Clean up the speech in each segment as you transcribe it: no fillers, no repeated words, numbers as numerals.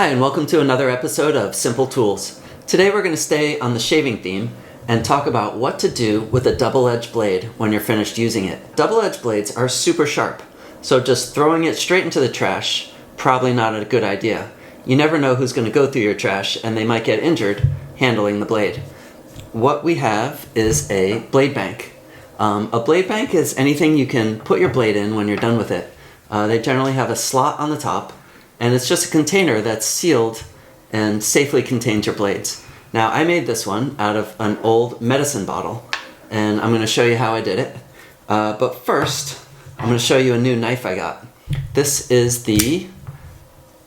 Hi, and welcome to another episode of Simple Tools. Today we're going to stay on the shaving theme and talk about what to do with a double-edged blade when you're finished using it. Double-edged blades are super sharp, so just throwing it straight into the trash, probably not a good idea. You never know who's going to go through your trash and they might get injured handling the blade. What we have is a blade bank. A blade bank is anything you can put your blade in when you're done with it. They generally have a slot on the top, and it's just a container that's sealed and safely contains your blades. Now, I made this one out of an old medicine bottle, and I'm going to show you how I did it. But first, I'm going to show you a new knife I got. This is the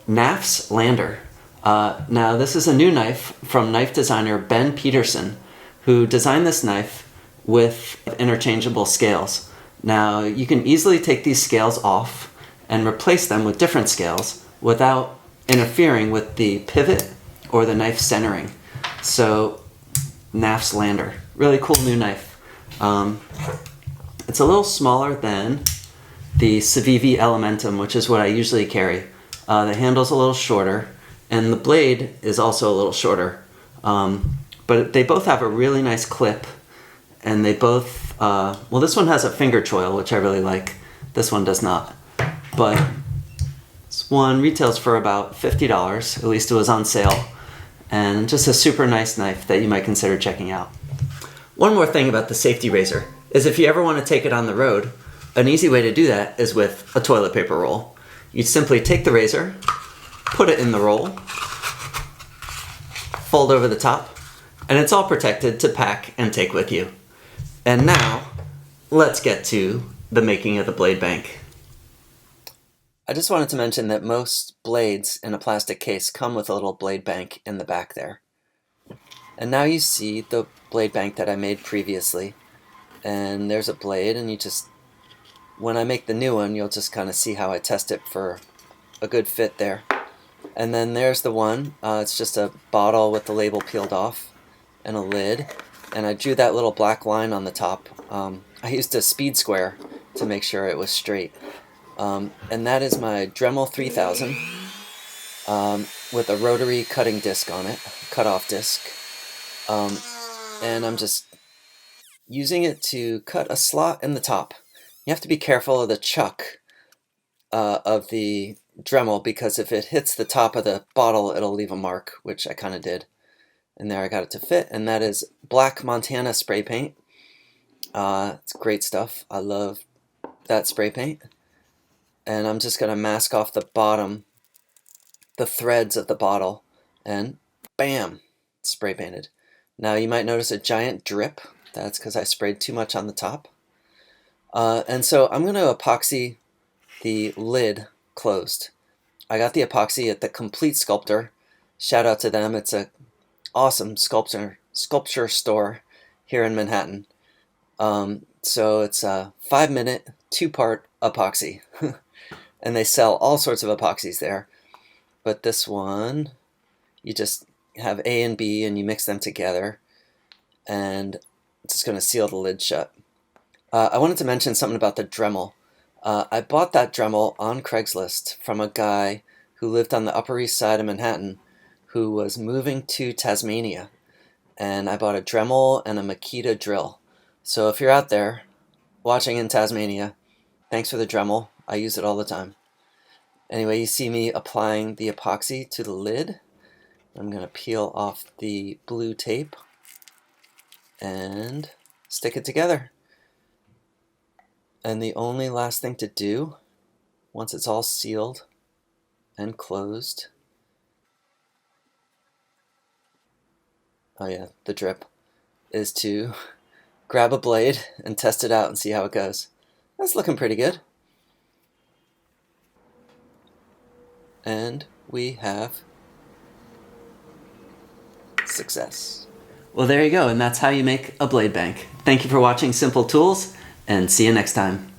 Naf's Lander. Now, this is a new knife from knife designer Ben Peterson, who designed this knife with interchangeable scales. Now, you can easily take these scales off and replace them with different scales without interfering with the pivot or the knife centering. So, Naf's Lander, really cool new knife. It's a little smaller than the Civivi Elementum, which is what I usually carry. The handle's a little shorter, and the blade is also a little shorter. But they both have a really nice clip, and they both, well, this one has a finger choil, which I really like. This one does not. But this one retails for about $50, at least it was on sale, and just a super nice knife that you might consider checking out. One more thing about the safety razor is if you ever want to take it on the road, an easy way to do that is with a toilet paper roll. You simply take the razor, put it in the roll, fold over the top, and it's all protected to pack and take with you. And now, let's get to the making of the blade bank. I just wanted to mention that most blades in a plastic case come with a little blade bank in the back there. And now you see the blade bank that I made previously. And there's a blade, and you just, when I make the new one, you'll just kind of see how I test it for a good fit there. And then there's the one, it's just a bottle with the label peeled off and a lid. And I drew that little black line on the top. I used a speed square to make sure it was straight. And that is my Dremel 3000 with a rotary cutting disc on it, cutoff disc. And I'm just using it to cut a slot in the top. You have to be careful of the chuck of the Dremel, because if it hits the top of the bottle, it'll leave a mark, which I kind of did. And there I got it to fit, and that is Black Montana spray paint. It's great stuff. I love that spray paint. And I'm just going to mask off the bottom, the threads of the bottle, and bam, spray painted. Now you might notice a giant drip. That's because I sprayed too much on the top. And so I'm going to epoxy the lid closed. I got the epoxy at the Complete Sculptor. Shout out to them. It's a awesome sculpture store here in Manhattan. So it's a 5-minute, 2-part epoxy. And they sell all sorts of epoxies there. But this one, you just have A and B and you mix them together. And it's just going to seal the lid shut. I wanted to mention something about the Dremel. I bought that Dremel on Craigslist from a guy who lived on the Upper East Side of Manhattan who was moving to Tasmania. And I bought a Dremel and a Makita drill. So if you're out there watching in Tasmania, thanks for the Dremel. I use it all the time. Anyway, you see me applying the epoxy to the lid. I'm going to peel off the blue tape and stick it together. And the only last thing to do, once it's all sealed and closed, oh yeah, the drip, is to grab a blade and test it out and see how it goes. That's looking pretty good. And we have success. Well, there you go, and that's how you make a blade bank. Thank you for watching Simple Tools, and see you next time.